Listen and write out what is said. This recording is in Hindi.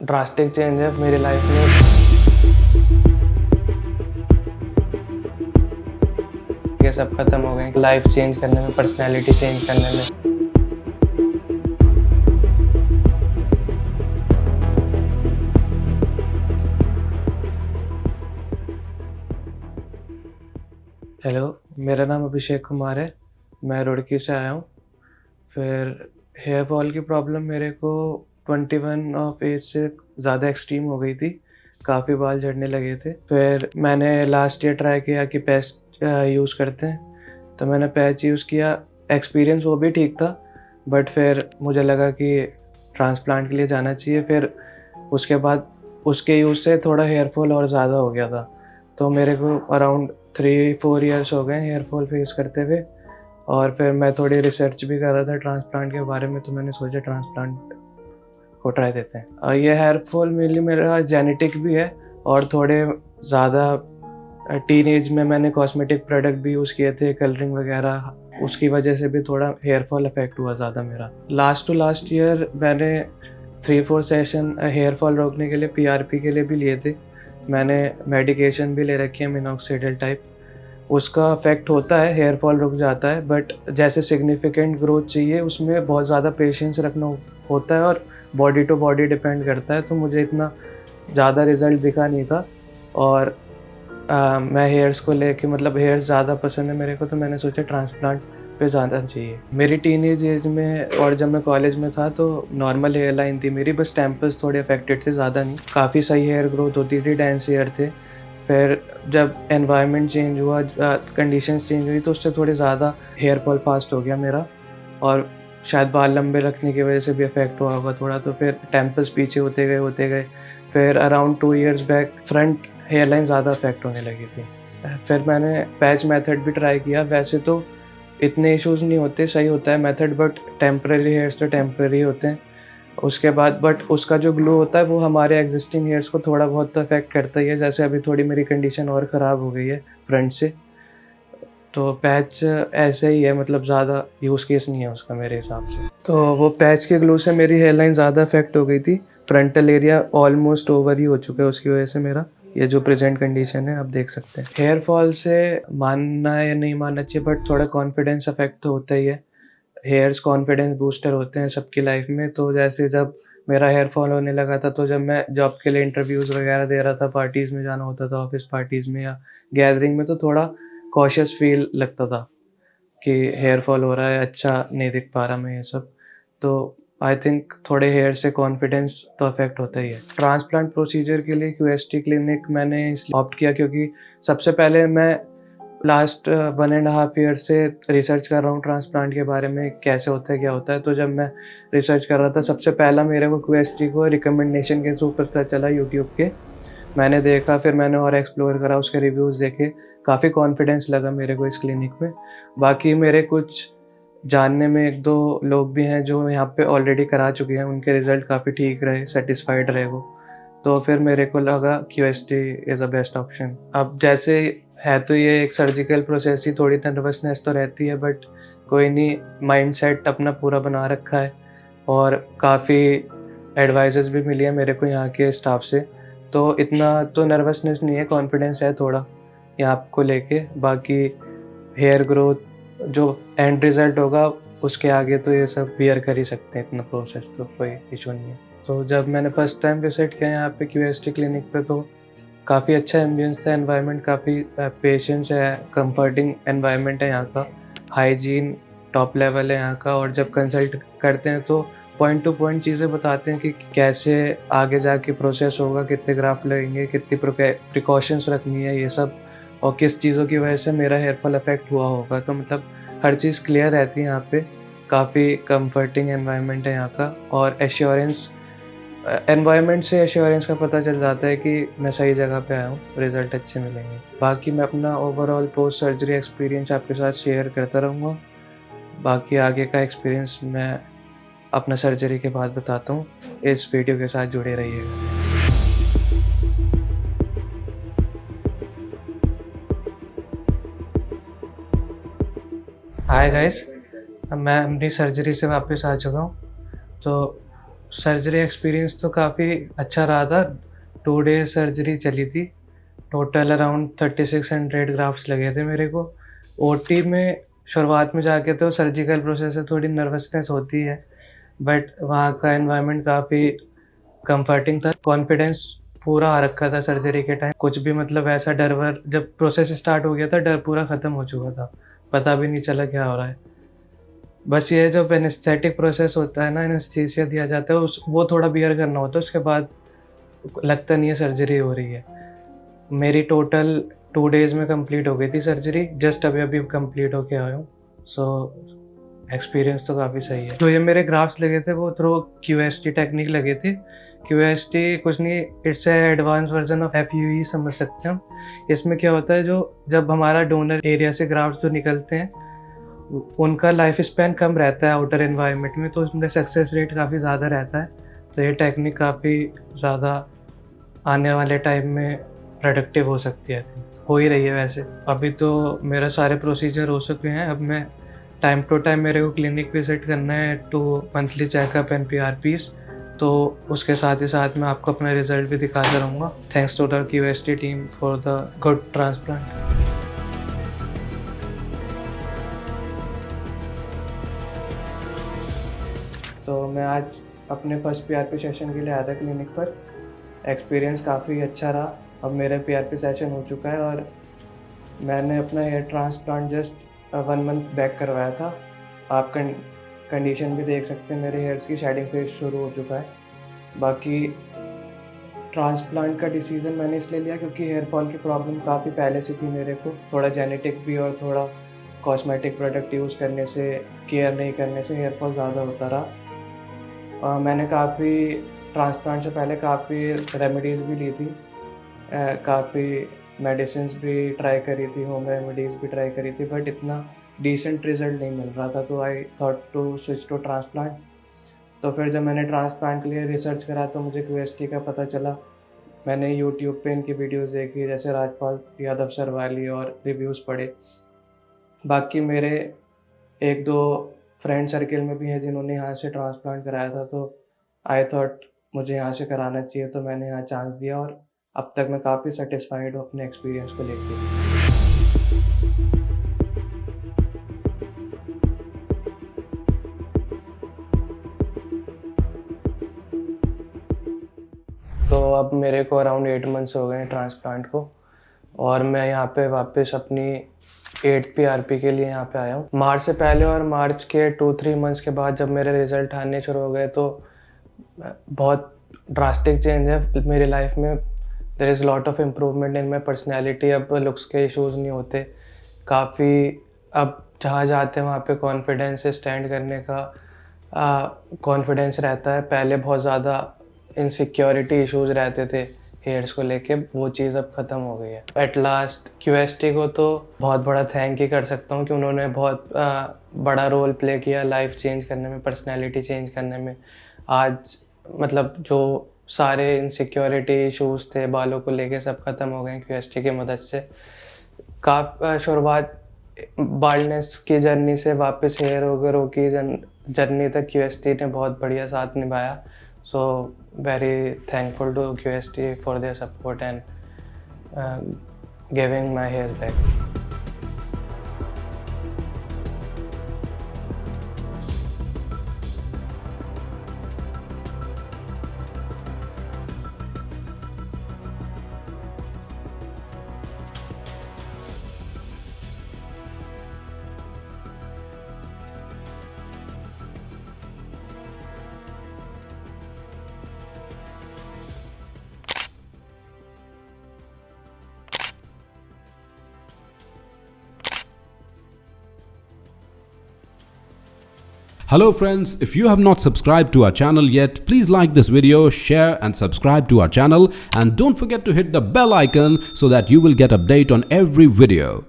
ड्रास्टिक चेंज है मेरी लाइफ में। ये सब खत्म हो गए लाइफ चेंज करने में, पर्सनैलिटी चेंज करने में। हेलो, मेरा नाम अभिषेक कुमार है। मैं रुड़की से आया हूँ। फिर हेयर फॉल की प्रॉब्लम मेरे को 21 ऑफ एज से ज़्यादा एक्सट्रीम हो गई थी। काफ़ी बाल झड़ने लगे थे। फिर मैंने लास्ट ईयर ट्राई किया कि पैच यूज़ करते हैं, तो मैंने पैच यूज़ किया। एक्सपीरियंस वो भी ठीक था, बट फिर मुझे लगा कि ट्रांसप्लांट के लिए जाना चाहिए। फिर उसके बाद उसके यूज़ से थोड़ा हेयर फॉल और ज़्यादा हो गया था। तो मेरे को अराउंड 3-4 ईयर्स हो गए हेयर फॉल फेस करते हुए। और फिर मैं थोड़ी रिसर्च भी कर रहा था ट्रांसप्लांट के बारे में, तो मैंने सोचा ट्रांसप्लांट को ट्राई देते हैं। ये हेयर फॉल मेनली मेरा जेनेटिक भी है, और थोड़े ज़्यादा टीन एज में मैंने कॉस्मेटिक प्रोडक्ट भी यूज़ किए थे, कलरिंग वगैरह। उसकी वजह से भी थोड़ा हेयर फॉल अफेक्ट हुआ ज़्यादा मेरा। लास्ट ईयर मैंने 3-4 सेशन हेयर फॉल रोकने के लिए PRP के लिए भी लिए थे। मैंने मेडिकेशन भी ले रखी है, मिनॉक्सिडिल टाइप। उसका अफेक्ट होता है, हेयर फॉल रुक जाता है, बट जैसे सिग्निफिकेंट ग्रोथ चाहिए उसमें बहुत ज़्यादा पेशेंस रखना होता है, और बॉडी टू बॉडी डिपेंड करता है। तो मुझे इतना ज़्यादा रिजल्ट दिखा नहीं था। और मैं हेयर्स को लेके, मतलब हेयर्स ज़्यादा पसंद है मेरे को, तो मैंने सोचा ट्रांसप्लांट पे जाना चाहिए। मेरी टीनेज एज में और जब मैं कॉलेज में था तो नॉर्मल हेयर लाइन थी मेरी, बस टेम्पल्स थोड़े अफेक्टेड थे, ज़्यादा नहीं। काफ़ी सही हेयर ग्रोथ होती थी, डेंस हेयर थे। फिर जब एनवायरनमेंट चेंज हुआ, कंडीशंस चेंज हुई, तो उससे थोड़े ज़्यादा हेयर फॉल फास्ट हो गया मेरा। और शायद बाल लंबे रखने की वजह से भी इफेक्ट हुआ होगा थोड़ा। तो फिर टेम्पल्स पीछे होते गए। फिर around 2 years back front hair line ज़्यादा अफेक्ट होने लगी थी। फिर मैंने पैच मेथड भी ट्राई किया। वैसे तो इतने इश्यूज़ नहीं होते, सही होता है मेथड, बट टेम्परेरी हेयर्स तो टेम्परेरी होते हैं। उसके बाद बट उसका जो ग्लो होता है वो हमारे एग्जिस्टिंग हेयर्स को थोड़ा बहुत तो अफेक्ट करता ही है। जैसे अभी थोड़ी मेरी कंडीशन और ख़राब हो गई है फ्रंट से, तो पैच ऐसे ही है, मतलब ज़्यादा यूज़ केस नहीं है उसका मेरे हिसाब से। तो वो पैच के ग्लो से मेरी हेयर लाइन ज़्यादा अफेक्ट हो गई थी। फ्रंटल एरिया ऑलमोस्ट ओवर ही हो चुका है उसकी वजह से मेरा। ये जो प्रेजेंट कंडीशन है आप देख सकते हैं। हेयर फॉल से मानना है या नहीं मानना चाहिए, बट थोड़ा कॉन्फिडेंस अफेक्ट तो होता ही है। हेयर्स कॉन्फिडेंस बूस्टर होते हैं सबकी लाइफ में। तो जैसे जब मेरा हेयर फॉल होने लगा था, तो जब मैं जॉब के लिए इंटरव्यूज़ वगैरह दे रहा था, पार्टीज़ में जाना होता था, ऑफिस पार्टीज़ में या गैदरिंग में, तो थोड़ा कॉशियस फील लगता था कि हेयर फॉल हो रहा है, अच्छा नहीं दिख पा रहा मैं, ये सब। तो आई थिंक थोड़े हेयर से कॉन्फिडेंस तो अफेक्ट होता ही है। ट्रांसप्लांट प्रोसीजर के लिए QST क्लिनिक मैंने इसलिए ऑप्ट किया क्योंकि सबसे पहले मैं लास्ट 1.5 ईयर से रिसर्च कर रहा हूँ ट्रांसप्लांट के बारे में, कैसे होता है क्या होता है। तो जब मैं रिसर्च कर रहा था, सबसे पहला मेरे को QST को रिकमेंडेशन के थ्रू पता चला यूट्यूब के। मैंने देखा, फिर मैंने और एक्सप्लोर करा, उसके रिव्यूज़ देखे, काफ़ी कॉन्फिडेंस लगा मेरे को इस क्लिनिक में। बाकी मेरे कुछ जानने में 1-2 लोग भी हैं जो यहाँ पे ऑलरेडी करा चुके हैं, उनके रिज़ल्ट काफ़ी ठीक रहे, सैटिस्फाइड रहे वो। तो फिर मेरे को लगा QST is a best option. अब जैसे है तो ये एक सर्जिकल प्रोसेस ही, थोड़ी नर्वसनेस तो रहती है, बट कोई नहीं, माइंडसेट अपना पूरा बना रखा है। और काफ़ी एडवाइसेस भी मिली है मेरे को यहाँ के स्टाफ से, तो इतना तो नर्वसनेस नहीं है, कॉन्फिडेंस है थोड़ा यहाँ को लेके। बाकी हेयर ग्रोथ जो एंड रिज़ल्ट होगा उसके आगे तो ये सब बियर कर ही सकते हैं, इतना प्रोसेस तो कोई इशू नहीं है। तो जब मैंने फर्स्ट टाइम विजिट किया यहाँ पे QST क्लिनिक पे, तो काफ़ी अच्छा एम्बियंस था, एनवायरनमेंट काफ़ी पेशेंस है, कंफर्टिंग एनवायरनमेंट है यहाँ का, हाइजीन टॉप लेवल है यहाँ का। और जब कंसल्ट करते हैं तो पॉइंट टू पॉइंट चीज़ें बताते हैं कि कैसे आगे जाके प्रोसेस होगा, कितने ग्राफ्ट लगेंगे, कितनी प्रिकॉशंस रखनी है, ये सब, और किस चीज़ों की वजह से मेरा हेयर फॉल अफेक्ट हुआ होगा। तो मतलब हर चीज़ क्लियर रहती है यहाँ पे। काफ़ी कंफर्टिंग एनवायरनमेंट है यहाँ का, और एश्योरेंस, एनवायरनमेंट से एश्योरेंस का पता चल जाता है कि मैं सही जगह पे आया हूँ, रिज़ल्ट अच्छे मिलेंगे। बाकी मैं अपना ओवरऑल पोस्ट सर्जरी एक्सपीरियंस आपके साथ शेयर करता रहूँगा। बाकी आगे का एक्सपीरियंस मैं अपना सर्जरी के बाद बताता हूँ। इस वीडियो के साथ जुड़े रहिएगा। हाय गाइस, मैं अपनी सर्जरी से वापस आ चुका हूँ। तो सर्जरी एक्सपीरियंस तो काफ़ी अच्छा रहा था। 2 डेज़ सर्जरी चली थी। टोटल अराउंड 3600 ग्राफ्ट्स लगे थे मेरे को। ओटी में शुरुआत में जाके तो सर्जिकल प्रोसेस से थोड़ी नर्वसनेस होती है, बट वहाँ का एनवायरनमेंट काफ़ी कम्फर्टिंग था। कॉन्फिडेंस पूरा आ रखा था सर्जरी के टाइम। कुछ भी मतलब ऐसा डर-वर, जब प्रोसेस स्टार्ट हो गया था, डर पूरा ख़त्म हो चुका था। पता भी नहीं चला क्या हो रहा है। बस ये जब एनेस्थेटिक प्रोसेस होता है ना, एनेस्थीसिया दिया जाता है, उस वो थोड़ा बियर करना होता है, उसके बाद लगता नहीं है सर्जरी हो रही है। मेरी टोटल 2 डेज़ में कंप्लीट हो गई थी सर्जरी, जस्ट अभी-अभी कंप्लीट होके आया हूँ। सो एक्सपीरियंस तो काफ़ी सही है। जो ये मेरे ग्राफ्ट्स लगे थे वो थ्रू क्यूएसटी टेक्निक लगे थे। क्यूएसटी कुछ नहीं, it's a advance version of FUE समझ सकते हैं हम। इसमें क्या होता है, जो जब हमारा डोनर एरिया से ग्राफ्ट्स जो निकलते हैं, उनका लाइफ स्पैन कम रहता है आउटर एनवायरनमेंट में, तो उसमें सक्सेस रेट काफ़ी ज़्यादा रहता है। तो ये टेक्निक काफ़ी ज़्यादा आने वाले टाइम में प्रोडक्टिव हो सकती है। हो ही रही है वैसे। अभी तो मेरा सारे प्रोसीजर हो चुके हैं। अब मैं टाइम टू टाइम मेरे को क्लिनिक विज़िट करना है टू मंथली चेकअप एंड पीआरपीज़, तो उसके साथ ही साथ मैं आपको अपना रिज़ल्ट भी दिखाता रहूँगा। Thanks to the QST team for the good transplant. तो मैं आज अपने फर्स्ट पीआरपी सेशन के लिए आया था क्लिनिक पर। एक्सपीरियंस काफ़ी अच्छा रहा। अब मेरा पीआरपी सेशन हो चुका है और मैंने अपना hair transplant just 1 month back करवाया था। आप कंडीशन भी देख सकते हैं, मेरे हेयर्स की शेडिंग फेज शुरू हो चुका है। बाकी ट्रांसप्लांट का डिसीज़न मैंने इसलिए लिया क्योंकि हेयर फॉल की प्रॉब्लम काफ़ी पहले से थी मेरे को। थोड़ा जेनेटिक भी और थोड़ा कॉस्मेटिक प्रोडक्ट यूज़ करने से, केयर नहीं करने से हेयर फॉल ज़्यादा होता रहा। मैंने काफ़ी ट्रांसप्लांट से पहले काफ़ी रेमेडीज़ भी ली थी, काफ़ी मेडिसिन्स भी ट्राई करी थी, होम रेमेडीज़ भी ट्राई करी थी, बट इतना डिसेंट रिज़ल्ट नहीं मिल रहा था, तो I thought to switch to transplant. तो फिर जब मैंने ट्रांसप्लांट के लिए रिसर्च करा तो मुझे क्यूएसटी का पता चला। मैंने यूट्यूब पे इनकी वीडियोज़ देखी, जैसे राजपाल यादव सर वाली, और रिव्यूज़ पढ़े। बाकी मेरे 1-2 फ्रेंड सर्किल में भी हैं जिन्होंने यहाँ से ट्रांसप्लांट कराया था, तो आई थॉट मुझे यहाँ से कराना चाहिए, तो मैंने यहाँ चांस दिया और अब तक मैं काफ़ी सैटिस्फाइड हूँ अपने एक्सपीरियंस को लेके। तो अब मेरे को अराउंड 8 मंथ्स हो गए हैं ट्रांसप्लांट को, और मैं यहाँ पे वापस अपनी 8th पीआरपी के लिए यहाँ पे आया हूँ। मार्च से पहले और मार्च के 2-3 मंथ्स के बाद जब मेरे रिज़ल्ट आने शुरू हो गए तो बहुत ड्रास्टिक चेंज है मेरी लाइफ में। There is lot of improvement in my personality. अब लुक्स के इशूज़ नहीं होते काफ़ी। अब जहाँ जाते हैं वहाँ पे कॉन्फिडेंस से स्टैंड करने का कॉन्फिडेंस रहता है। पहले बहुत ज़्यादा इनसिक्योरिटी इश्यूज़ रहते थे हेयर्स को लेके, वो चीज़ अब ख़त्म हो गई है। एट लास्ट क्यूएसटी को तो बहुत बड़ा थैंक ही कर सकता हूँ कि उन्होंने बहुत बड़ा रोल प्ले किया लाइफ चेंज करने में, पर्सनैलिटी चेंज करने में। आज मतलब जो सारे इनसिक्योरिटी इश्यूज़ थे बालों को लेके, सब ख़त्म हो गए क्यूएसटी की मदद से। शुरुआत बाल्डनेस की जर्नी से वापस हेयर ग्रो की जर्नी तक क्यूएसटी ने बहुत बढ़िया साथ निभाया। So very thankful to QST for their support and giving my hairs back. Hello friends, if you have not subscribed to our channel yet, please like this video, share and subscribe to our channel, and don't forget to hit the bell icon so that you will get update on every video.